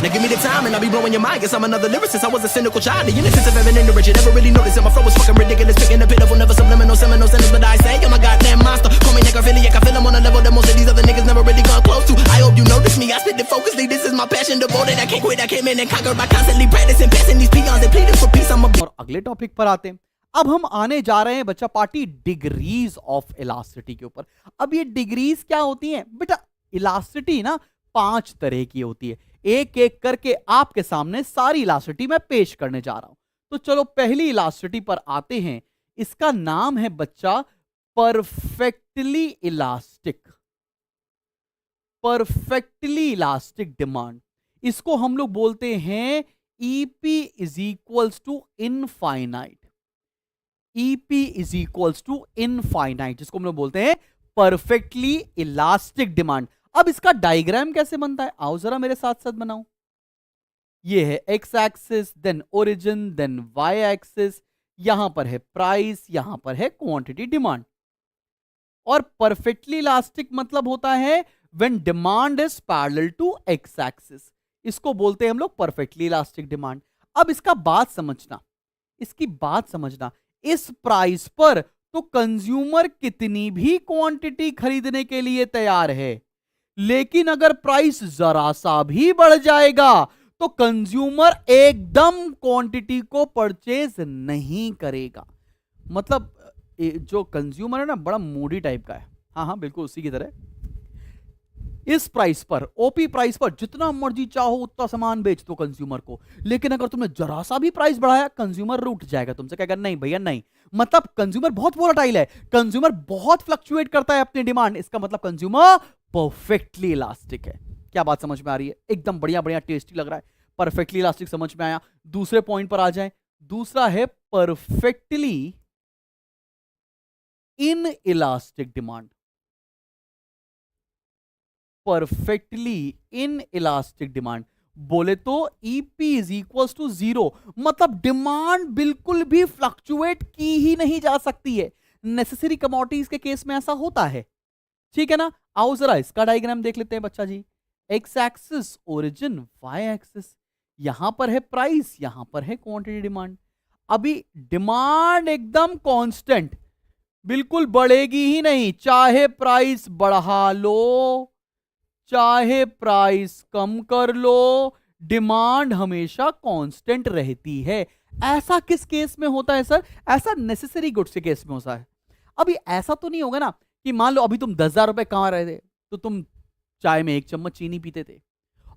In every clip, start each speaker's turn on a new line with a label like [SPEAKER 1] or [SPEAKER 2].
[SPEAKER 1] Now give me the time and I'll be blowing your mind. Guess I'm another lyricist. I was a cynical child. The innocence of having ignorance. You never really noticed it. My flow was fucking ridiculous. Picking the pitiful, never subliminal, seminal sentence. But I say, I'm a goddamn monster. Call me necrophiliac. I feel I'm on a level that most of these other niggas never really come close to. I hope you notice me. I spit it focusly. This is my passion, devoted. I can't quit. I came in and conquered by constantly practicing, passing these peons and pleading for peace. I'm a
[SPEAKER 2] और अगले topic पर आते हैं। अब हम आने जा रहे हैं बच्चा पार्टी डिग्रीज ऑफ इलास्टिसिटी के ऊपर। अब ये डिग्रीज क्या होती हैं बेटा? इलास्टिसिटी ना 5 तरह की होती है। एक एक करके आपके सामने सारी इलास्टिसिटी मैं पेश करने जा रहा हूं। तो चलो पहली इलास्टिसिटी पर आते हैं। इसका नाम है बच्चा perfectly elastic. Perfectly elastic demand, इसको हम लोग बोलते हैं EP is equals to infinite. EP is equals to infinite, जिसको हम लोग बोलते हैं परफेक्टली इलास्टिक डिमांड। अब इसका डायग्राम कैसे बनता है, आओ जरा मेरे साथ साथ बनाओ। ये है X axis, then origin, then Y axis, यहां पर है प्राइस, यहां पर है क्वांटिटी डिमांड। और परफेक्टली इलास्टिक मतलब होता है when demand is parallel to X axis, इसको बोलते हैं हम लोग परफेक्टली इलास्टिक डिमांड। अब इसका बात समझना, इसकी बात समझना, इस प्राइस पर तो कंज्यूमर कितनी भी क्वांटिटी खरीदने के लिए तैयार है, लेकिन अगर प्राइस जरा सा भी बढ़ जाएगा तो कंज्यूमर एकदम क्वांटिटी को परचेज नहीं करेगा। मतलब जो कंज्यूमर है ना बड़ा मूडी टाइप का है। हाँ हाँ बिल्कुल उसी की तरह। इस प्राइस पर, ओपी प्राइस पर जितना मर्जी चाहो उतना सामान बेच दो कंज्यूमर को, लेकिन अगर तुमने जरा सा भी प्राइस बढ़ाया कंज्यूमर रूठ जाएगा तुमसे, कहेगा नहीं भैया नहीं। मतलब कंज्यूमर बहुत वोलेटाइल है, कंज्यूमर बहुत फ्लक्चुएट करता है अपनी डिमांड। इसका मतलब कंज्यूमर परफेक्टली इलास्टिक है। क्या बात समझ में आ रही है? एकदम बढ़िया बढ़िया टेस्टी लग रहा है। परफेक्टली इलास्टिक समझ में आया। दूसरे पॉइंट पर आ जाए। दूसरा है perfectly in elastic demand. Perfectly in elastic demand बोले तो EP इज इक्वल्स टू 0, मतलब डिमांड बिल्कुल भी फ्लक्चुएट की ही नहीं जा सकती है। नेसेसरी कमोडिटीज के केस में ऐसा होता है, ठीक है ना। आओ जरा इसका डायग्राम देख लेते हैं बच्चा जी। X axis origin, Y axis, यहां पर है प्राइस, यहां पर है क्वांटिटी डिमांड। अभी डिमांड एकदम कांस्टेंट, बिल्कुल बढ़ेगी ही नहीं, चाहे प्राइस बढ़ा लो चाहे प्राइस कम कर लो, डिमांड हमेशा कांस्टेंट रहती है। ऐसा किस केस में होता है सर? ऐसा नेसेसरी गुड्स के केस में होता है। अभी ऐसा तो नहीं होगा ना कि मान लो अभी तुम 10,000 रुपए कमा रहे थे तो तुम चाय में 1 चम्मच चीनी पीते थे,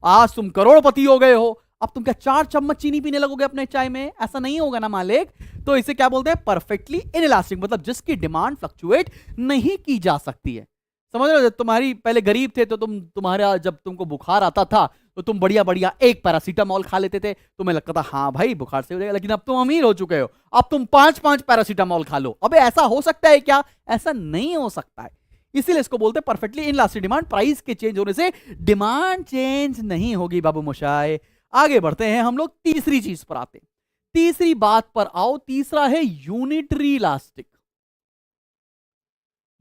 [SPEAKER 2] आज तुम करोड़पति हो गए हो, अब तुम क्या 4 चम्मच चीनी पीने लगोगे अपने चाय में? ऐसा नहीं होगा ना मालिक। तो इसे क्या बोलते हैं? परफेक्टली इनइलास्टिक, मतलब जिसकी डिमांड फ्लक्चुएट नहीं की जा सकती है। समझ रहे हो? तुम्हारी पहले गरीब थे तो तुम्हारा जब तुमको बुखार आता था तो तुम बढ़िया बढ़िया एक पैरासीटामॉल खा लेते थे, तुम्हें लगता था हाँ भाई बुखार से हो जाएगा। लेकिन अब तुम अमीर हो चुके हो, अब तुम 5-5 पैरासीटामॉल खा लो। अबे ऐसा हो सकता है क्या? ऐसा नहीं हो सकता है। इसीलिए इसको बोलते हैं परफेक्टली इनइलास्टिक डिमांड। प्राइस के चेंज होने से डिमांड चेंज नहीं होगी बाबू मोशाय। आगे बढ़ते हैं हम लोग, तीसरी चीज पर आते हैं। तीसरी बात पर आओ। तीसरा है unitary elastic.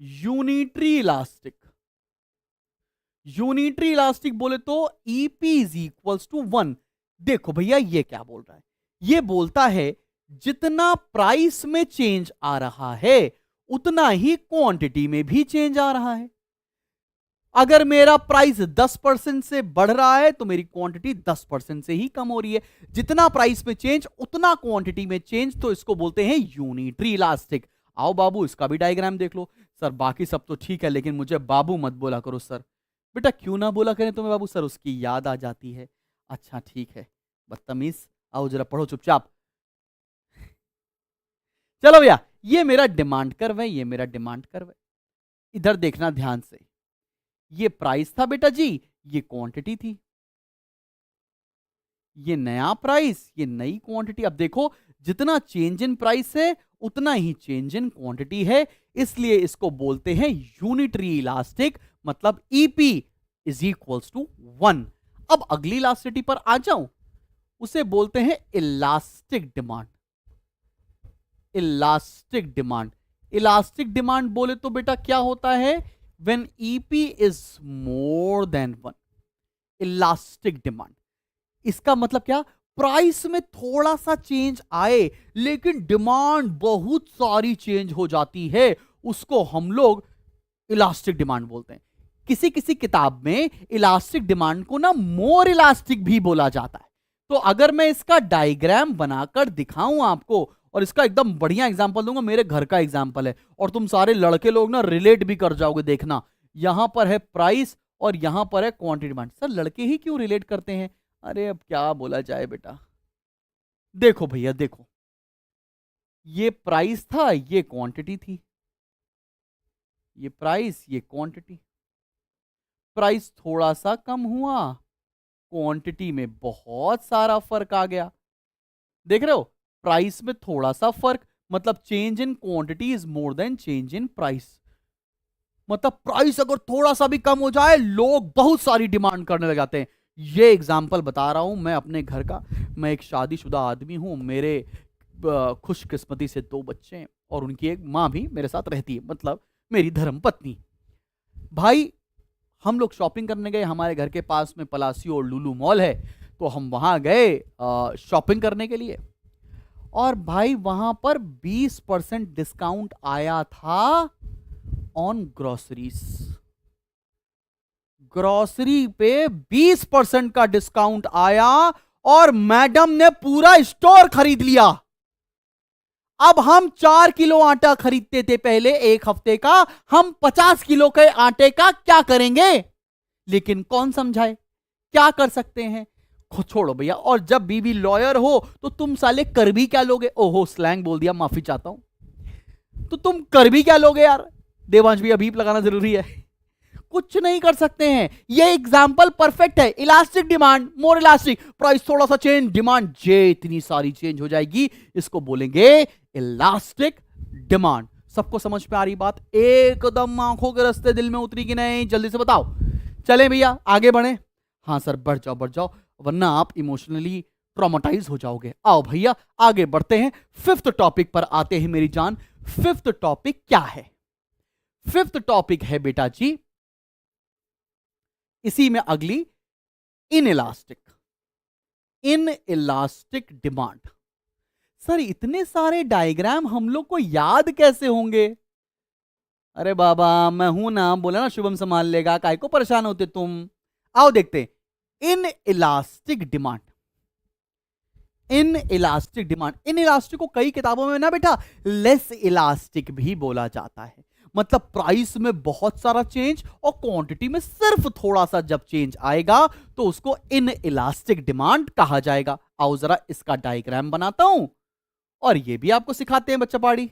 [SPEAKER 2] Unitary elastic, unitary elastic बोले तो EP इज इक्वल्स टू 1। देखो भैया ये क्या बोल रहा है? ये बोलता है जितना प्राइस में चेंज आ रहा है उतना ही क्वांटिटी में भी चेंज आ रहा है। अगर मेरा प्राइस 10% से बढ़ रहा है तो मेरी क्वांटिटी 10% से ही कम हो रही है। जितना प्राइस में चेंज उतना क्वांटिटी में चेंज, तो इसको बोलते हैं यूनिटरी इलास्टिक। आओ बाबू इसका भी डायग्राम देख लो। सर बाकी सब तो ठीक है लेकिन मुझे बाबू मत बोला करो सर। बेटा क्यों ना बोला करें तुम्हें बाबू? सर उसकी याद आ जाती है। अच्छा ठीक है बदतमीज, आओ जरा पढ़ो चुपचाप। चलो भैया ये मेरा डिमांड कर्व है, ये मेरा डिमांड कर्व है। इधर देखना ध्यान से, ये प्राइस था बेटा जी, ये क्वांटिटी थी। ये नया प्राइस, ये नई क्वांटिटी। अब देखो जितना चेंज इन प्राइस है उतना ही चेंज इन क्वांटिटी है, इसलिए इसको बोलते हैं यूनिटरी इलास्टिक, मतलब EP इज इक्वल्स टू 1। अब अगली इलास्टिसिटी पर आ जाऊं, उसे बोलते हैं elastic demand. Elastic demand, elastic demand बोले तो बेटा क्या होता है? When EP is more than 1। Elastic demand, इसका मतलब क्या, प्राइस में थोड़ा सा चेंज आए लेकिन डिमांड बहुत सारी चेंज हो जाती है, उसको हम लोग इलास्टिक डिमांड बोलते हैं। किसी किसी किताब में इलास्टिक डिमांड को ना मोर इलास्टिक भी बोला जाता है। तो अगर मैं इसका डायग्राम बनाकर दिखाऊं आपको, और इसका एकदम बढ़िया एग्जांपल दूंगा, मेरे घर का एग्जांपल है और तुम सारे लड़के लोग ना रिलेट भी कर जाओगे। देखना, यहां पर है प्राइस और यहां पर है क्वांटिटी डिमांड। सर लड़के ही क्यों रिलेट करते हैं? अरे अब क्या बोला जाए बेटा, देखो भैया देखो, ये प्राइस था, ये क्वांटिटी थी, ये प्राइस ये क्वांटिटी। प्राइस थोड़ा सा कम हुआ, क्वांटिटी में बहुत सारा फर्क आ गया। देख रहे हो, प्राइस में थोड़ा सा फर्क मतलब change in quantity is more than change in price. मतलब प्राइस अगर थोड़ा सा भी कम हो जाए, लोग बहुत सारी डिमांड करने लग जाते हैं। ये एग्जाम्पल बता रहा हूं मैं अपने घर का। मैं एक शादीशुदा आदमी हूं, मेरे खुशकिस्मती से 2 बच्चे हैं और उनकी एक माँ भी मेरे साथ रहती है, मतलब मेरी धर्म पत्नी। भाई हम लोग शॉपिंग करने गए, हमारे घर के पास में पलासियो और लुलु मॉल है, तो हम वहां गए शॉपिंग करने के लिए। और भाई वहां पर 20% डिस्काउंट आया था ऑन ग्रोसरीज। ग्रोसरी पे 20% का डिस्काउंट आया और मैडम ने पूरा स्टोर खरीद लिया। अब हम 4 किलो आटा खरीदते थे पहले एक हफ्ते का, हम 50 किलो के आटे का क्या करेंगे? लेकिन कौन समझाए, क्या कर सकते हैं, छोड़ो भैया। और जब बीवी लॉयर हो तो तुम साले कर भी क्या लोगे? ओहो स्लैंग बोल दिया, माफी चाहता हूं। तो तुम कर भी क्या लोगे यार? देवांश भैया बीप लगाना जरूरी है। कुछ नहीं कर सकते हैं। ये एग्जाम्पल परफेक्ट है। Elastic demand more elastic, price थोड़ा सा चेंज, डिमांड जे इतनी सारी चेंज हो जाएगी, इसको बोलेंगे इलास्टिक डिमांड। सबको समझ में आ रही बात? एकदम आंखों के रास्ते दिल में उतरी कि नहीं? जल्दी से बताओ। चले भैया आगे बढ़े। हाँ सर बढ़ जाओ, वरना आप इमोशनली ट्रॉमेटाइज हो जाओगे। आओ भैया आगे बढ़ते हैं, 5th टॉपिक पर आते हैं मेरी जान। 5th टॉपिक क्या है? 5th टॉपिक है बेटा जी, इसी में अगली, इनइलास्टिक डिमांड। सर इतने सारे डायग्राम हम लोग को याद कैसे होंगे? अरे बाबा मैं हूं ना, बोला ना शुभम संभाल लेगा, काहे को परेशान होते तुम। आओ देखते हैं इनइलास्टिक डिमांड। इनइलास्टिक को कई किताबों में ना बेटा लेस इलास्टिक भी बोला जाता है। मतलब प्राइस में बहुत सारा चेंज और क्वांटिटी में सिर्फ थोड़ा सा जब चेंज आएगा तो उसको इनइलास्टिक डिमांड कहा जाएगा। आओ जरा इसका डायग्राम बनाता हूं और ये भी आपको सिखाते हैं बच्चा पाड़ी।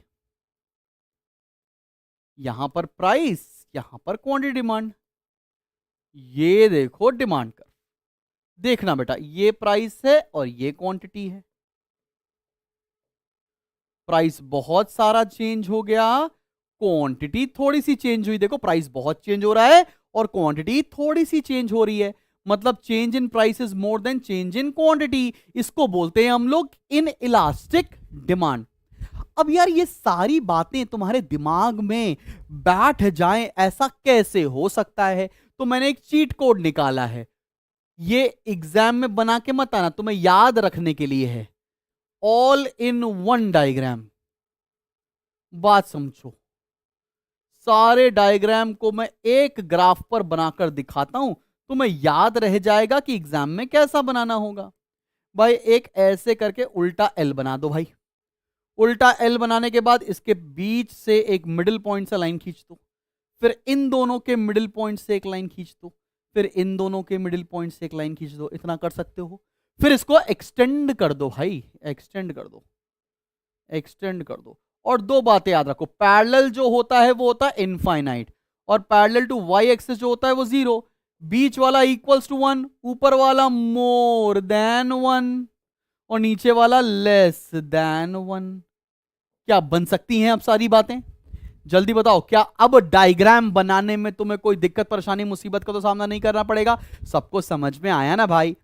[SPEAKER 2] यहां पर प्राइस, यहां पर क्वांटिटी डिमांड। ये देखो डिमांड कर, देखना बेटा ये प्राइस है और ये क्वांटिटी है। प्राइस बहुत सारा चेंज हो गया, क्वांटिटी थोड़ी सी चेंज हुई। देखो प्राइस बहुत चेंज हो रहा है और क्वांटिटी थोड़ी सी चेंज हो रही है, मतलब change in price is more than change in quantity. इसको बोलते हैं हम लोग इन इलास्टिक डिमांड। अब यार ये सारी बातें तुम्हारे दिमाग में बैठ जाएं ऐसा कैसे हो सकता है? तो मैंने एक चीट कोड निकाला है, ये एग्जाम में बना के मत आना, तुम्हें याद रखने के लिए है। All in one diagram. बात समझो, सारे डायग्राम को मैं एक ग्राफ पर बनाकर दिखाता हूं, तुम्हें याद रह जाएगा कि एग्जाम में कैसा बनाना होगा। भाई एक ऐसे करके उल्टा एल बना दो भाई। उल्टा एल बनाने के बाद इसके बीच से एक मिडिल पॉइंट से लाइन खींच दो, फिर इन दोनों के मिडिल पॉइंट से एक लाइन खींच दो, फिर इन दोनों के मिडिल पॉइंट से एक लाइन खींच दो। इतना कर सकते हो। फिर इसको एक्सटेंड कर दो भाई, एक्सटेंड कर दो। और 2 बातें याद रखो, पैरेलल जो होता है वो होता है इनफाइनाइट, और पैरेलल टू वाई एक्सिस जो होता है वो 0, बीच वाला इक्वल्स टू 1, ऊपर वाला मोर देन 1 और नीचे वाला लेस देन 1। क्या बन सकती हैं अब सारी बातें? जल्दी बताओ। क्या अब डायग्राम बनाने में तुम्हें कोई दिक्कत परेशानी मुसीबत का तो सामना नहीं करना पड़ेगा? सबको समझ में आया ना भाई?